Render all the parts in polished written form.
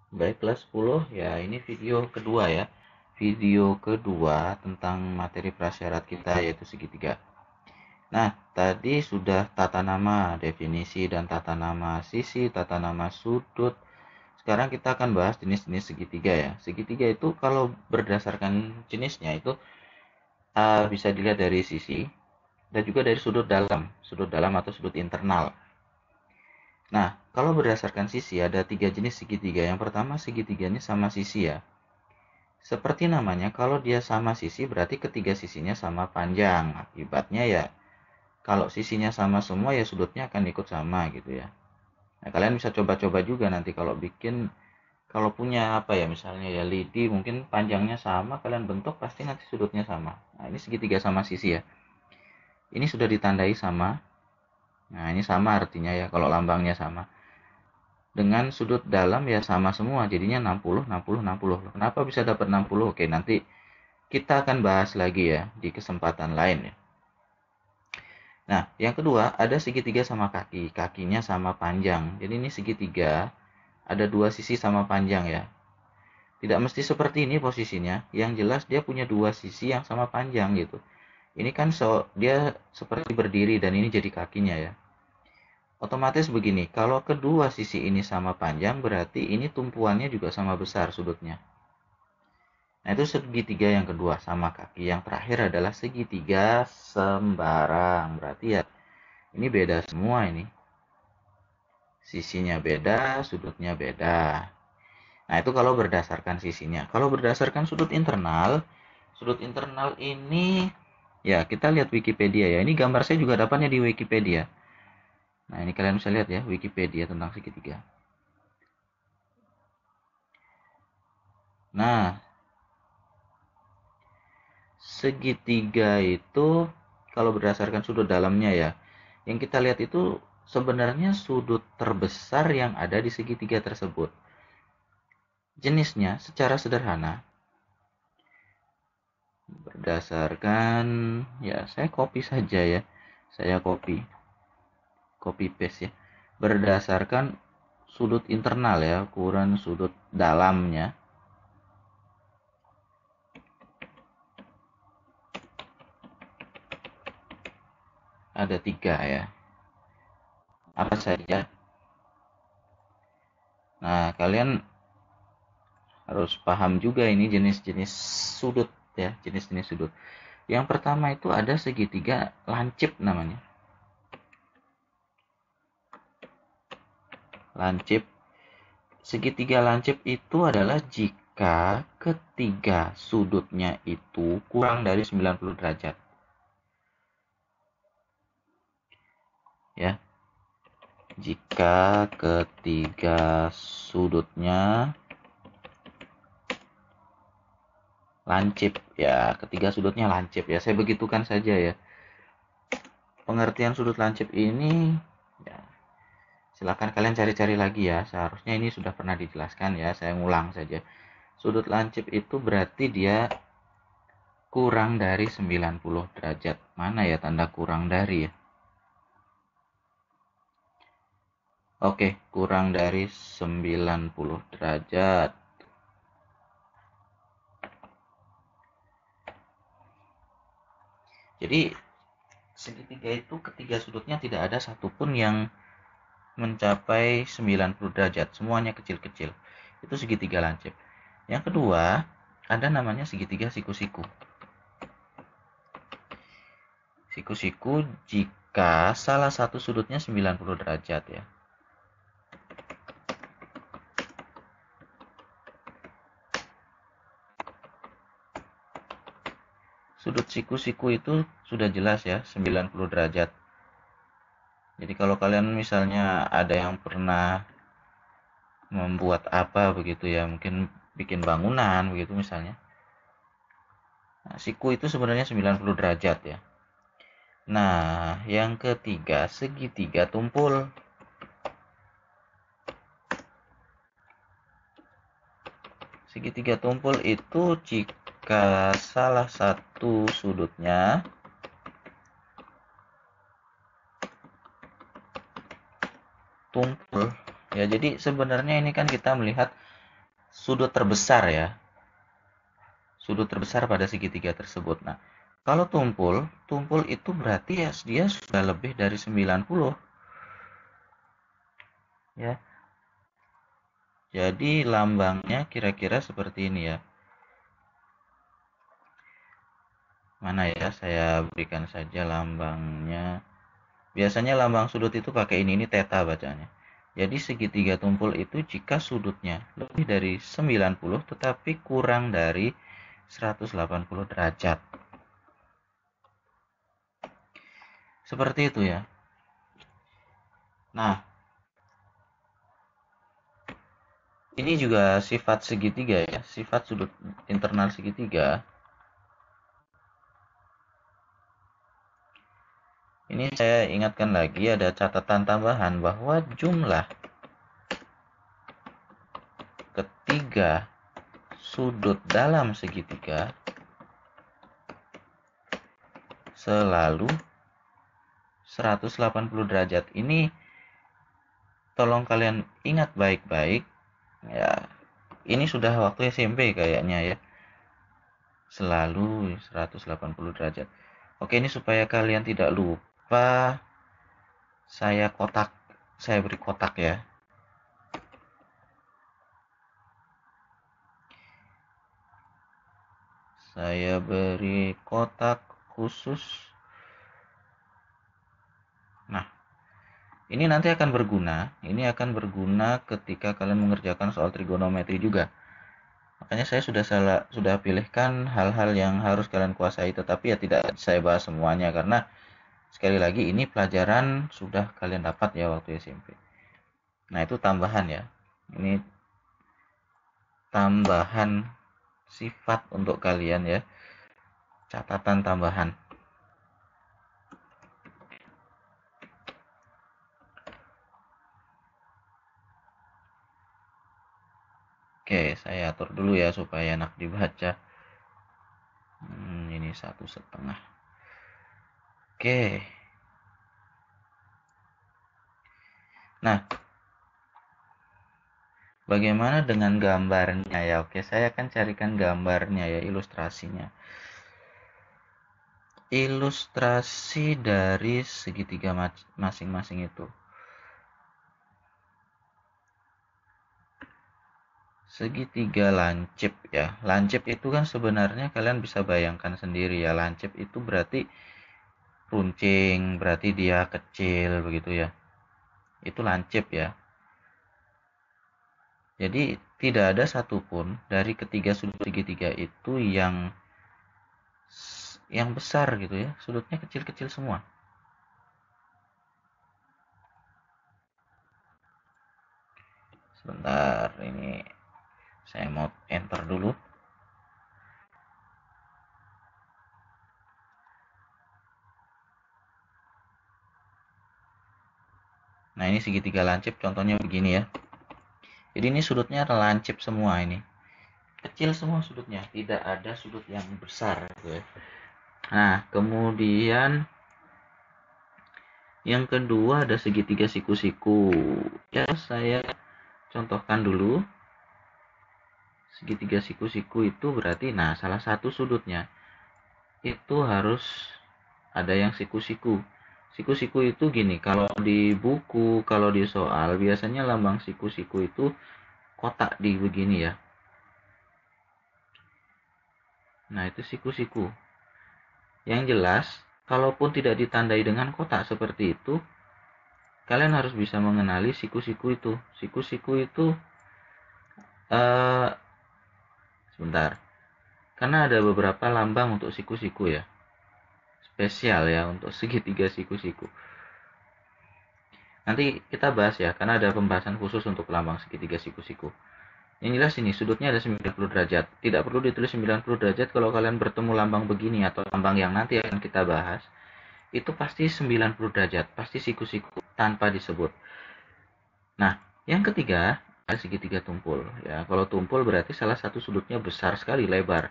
Baik, kelas 10 ya, ini video kedua ya. Video kedua tentang materi prasyarat kita yaitu segitiga. Nah, tadi sudah tata nama, definisi dan tata nama sisi, tata nama sudut. Sekarang kita akan bahas jenis-jenis segitiga ya. Segitiga itu kalau berdasarkan jenisnya itu bisa dilihat dari sisi dan juga dari sudut dalam atau sudut internal. Nah, kalau berdasarkan sisi ada 3 jenis segitiga. Yang pertama segitiganya sama sisi ya. Seperti namanya, kalau dia sama sisi berarti ketiga sisinya sama panjang. Akibatnya ya, kalau sisinya sama semua ya sudutnya akan ikut sama gitu ya. Nah, kalian bisa coba-coba juga nanti kalau bikin, kalau punya apa ya, misalnya ya lidi mungkin panjangnya sama, kalian bentuk pasti nanti sudutnya sama. Nah, ini segitiga sama sisi ya. Ini sudah ditandai sama. Nah, ini sama artinya ya kalau lambangnya sama. Dengan sudut dalam ya sama semua, jadinya 60, 60, 60. Kenapa bisa dapat 60? Oke, nanti kita akan bahas lagi ya di kesempatan lain ya. Nah, yang kedua ada segitiga sama kaki, kakinya sama panjang. Jadi ini segitiga, ada dua sisi sama panjang ya. Tidak mesti seperti ini posisinya, yang jelas dia punya dua sisi yang sama panjang gitu. Ini kan dia seperti berdiri dan ini jadi kakinya ya. Otomatis begini, kalau kedua sisi ini sama panjang berarti ini tumpuannya juga sama besar sudutnya. Nah, itu segitiga yang kedua sama kaki. Yang terakhir adalah segitiga sembarang. Berarti ya ini beda semua ini. Sisinya beda, sudutnya beda. Nah, itu kalau berdasarkan sisinya. Kalau berdasarkan sudut internal ini ya kita lihat Wikipedia ya. Ini gambar saya juga dapatnya di Wikipedia. Nah, ini kalian bisa lihat ya Wikipedia tentang segitiga. Nah, segitiga itu kalau berdasarkan sudut dalamnya ya, yang kita lihat itu sebenarnya sudut terbesar yang ada di segitiga tersebut. Jenisnya secara sederhana berdasarkan ya saya copy saja ya. Saya copy paste ya. Berdasarkan sudut internal ya, ukuran sudut dalamnya ada 3 ya. Apa saja? Nah, kalian harus paham juga ini jenis-jenis sudut ya, jenis-jenis sudut. Yang pertama itu ada segitiga lancip namanya. Lancip. Segitiga lancip itu adalah jika ketiga sudutnya itu kurang dari 90 derajat. Ya. Jika ketiga sudutnya lancip ya, ketiga sudutnya lancip ya. Saya begitukan saja ya. Pengertian sudut lancip ini ya, silakan kalian cari-cari lagi ya. Seharusnya ini sudah pernah dijelaskan ya. Saya ngulang saja. Sudut lancip itu berarti dia kurang dari 90 derajat. Mana ya tanda kurang dari ya? Oke, kurang dari 90 derajat. Jadi segitiga itu ketiga sudutnya tidak ada satupun yang mencapai 90 derajat. Semuanya kecil-kecil. Itu segitiga lancip. Yang kedua, ada namanya segitiga siku-siku. Siku-siku jika salah satu sudutnya 90 derajat ya. Sudut siku-siku itu sudah jelas ya, 90 derajat. Jadi kalau kalian misalnya ada yang pernah membuat apa begitu ya, mungkin bikin bangunan begitu misalnya. Nah, siku itu sebenarnya 90 derajat ya. Nah, yang ketiga segitiga tumpul. Segitiga tumpul itu jika salah satu sudutnya tumpul. Ya, jadi sebenarnya ini kan kita melihat sudut terbesar ya. Sudut terbesar pada segitiga tersebut. Nah, kalau tumpul itu berarti ya dia sudah lebih dari 90. Ya. Jadi lambangnya kira-kira seperti ini ya. Mana ya, saya berikan saja lambangnya. Biasanya lambang sudut itu pakai ini theta bacanya. Jadi segitiga tumpul itu jika sudutnya lebih dari 90 tetapi kurang dari 180 derajat. Seperti itu ya. Nah, ini juga sifat segitiga ya, sifat sudut internal segitiga. Ini saya ingatkan lagi, ada catatan tambahan bahwa jumlah ketiga sudut dalam segitiga selalu 180 derajat. Ini tolong kalian ingat baik-baik ya. Ini sudah waktu SMP kayaknya ya. Selalu 180 derajat. Oke, ini supaya kalian tidak lupa, saya beri kotak ya. Saya beri kotak khusus. Nah, ini nanti akan berguna. Ini akan berguna ketika kalian mengerjakan soal trigonometri juga. Makanya saya sudah pilihkan hal-hal yang harus kalian kuasai, tetapi ya tidak saya bahas semuanya karena sekali lagi ini pelajaran sudah kalian dapat ya waktu SMP. Nah, itu tambahan ya. Ini tambahan sifat untuk kalian ya. Catatan tambahan. Oke, saya atur dulu ya supaya enak dibaca. Ini 1,5. Oke. Nah, bagaimana dengan gambarnya ya? Oke, saya akan carikan gambarnya ya, ilustrasinya. Ilustrasi dari segitiga masing-masing itu. Segitiga lancip ya. Lancip itu kan sebenarnya kalian bisa bayangkan sendiri ya. Lancip itu berarti runcing, berarti dia kecil begitu ya. Itu lancip ya. Jadi tidak ada satupun dari ketiga sudut segitiga itu yang besar gitu ya. Sudutnya kecil-kecil semua. Sebentar, ini saya mau enter dulu. Nah, ini segitiga lancip contohnya begini ya. Jadi ini sudutnya lancip semua ini. Kecil semua sudutnya, tidak ada sudut yang besar gitu ya. Nah, kemudian yang kedua ada segitiga siku-siku. Ya, saya contohkan dulu. Segitiga siku-siku itu berarti, nah salah satu sudutnya itu harus ada yang siku-siku. Siku-siku itu gini, kalau di buku, kalau di soal, biasanya lambang siku-siku itu kotak di begini ya. Nah, itu siku-siku. Yang jelas, kalaupun tidak ditandai dengan kotak seperti itu, kalian harus bisa mengenali siku-siku itu. Siku-siku itu, sebentar, karena ada beberapa lambang untuk siku-siku ya. Spesial ya untuk segitiga siku-siku. Nanti kita bahas ya, karena ada pembahasan khusus untuk lambang segitiga siku-siku. Yang jelas ini sudutnya ada 90 derajat. Tidak perlu ditulis 90 derajat kalau kalian bertemu lambang begini atau lambang yang nanti akan kita bahas. Itu pasti 90 derajat, pasti siku-siku tanpa disebut. Nah, yang ketiga ada segitiga tumpul. Ya, kalau tumpul berarti salah satu sudutnya besar sekali, lebar.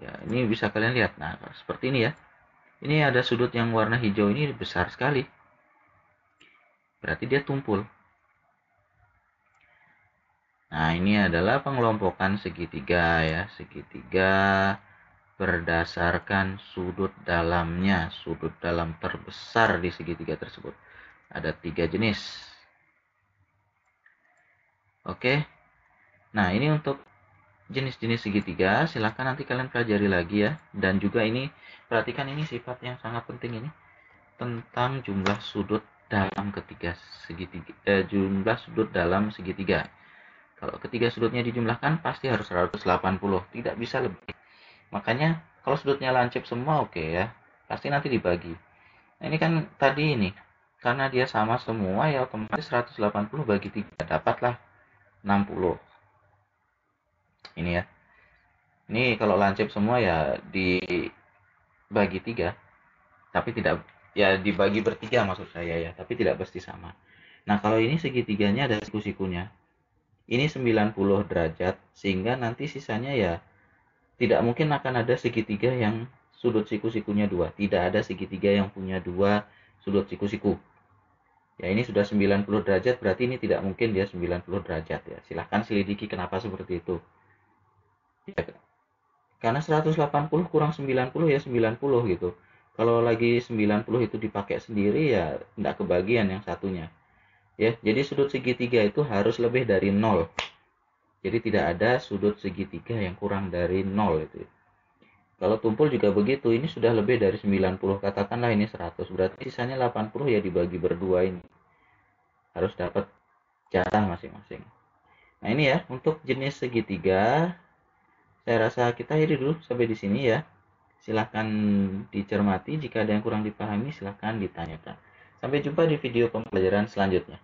Ya, ini bisa kalian lihat. Nah, seperti ini ya. Ini ada sudut yang warna hijau ini besar sekali. Berarti dia tumpul. Nah, Nah, ini adalah pengelompokan segitiga ya. Segitiga berdasarkan sudut dalamnya. Sudut dalam terbesar di segitiga tersebut. Ada 3 jenis. Oke. Nah, ini untuk jenis-jenis segitiga. Silahkan nanti kalian pelajari lagi ya. Dan juga ini, perhatikan ini sifat yang sangat penting ini. Tentang jumlah sudut dalam jumlah sudut dalam segitiga. Kalau ketiga sudutnya dijumlahkan pasti harus 180, tidak bisa lebih. Makanya kalau sudutnya lancip semua oke ya, pasti nanti dibagi. Nah, ini kan tadi ini, karena dia sama semua ya otomatis 180 bagi 3 dapatlah 60. Ini ya. Ini kalau lancip semua ya dibagi 3, tapi tidak ya dibagi bertiga maksud saya ya, tapi tidak pasti sama. Nah, kalau ini segitiganya ada siku-sikunya. Ini 90 derajat, sehingga nanti sisanya ya tidak mungkin akan ada segitiga yang sudut siku-sikunya 2. Tidak ada segitiga yang punya 2 sudut siku-siku. Ya, ini sudah 90 derajat, berarti ini tidak mungkin dia 90 derajat ya. Silahkan selidiki kenapa seperti itu. Ya, karena 180 kurang 90 ya 90 gitu. Kalau lagi 90 itu dipakai sendiri ya tidak kebagian yang satunya. Ya, jadi sudut segitiga itu harus lebih dari 0. Jadi tidak ada sudut segitiga yang kurang dari 0 itu. Kalau tumpul juga begitu, ini sudah lebih dari 90, katakanlah ini 100, berarti sisanya 80 ya dibagi berdua ini. Harus dapat jatah masing-masing. Nah, ini ya untuk jenis segitiga. Saya rasa kita akhiri dulu sampai di sini ya. Silahkan dicermati, jika ada yang kurang dipahami silahkan ditanyakan. Sampai jumpa di video pembelajaran selanjutnya.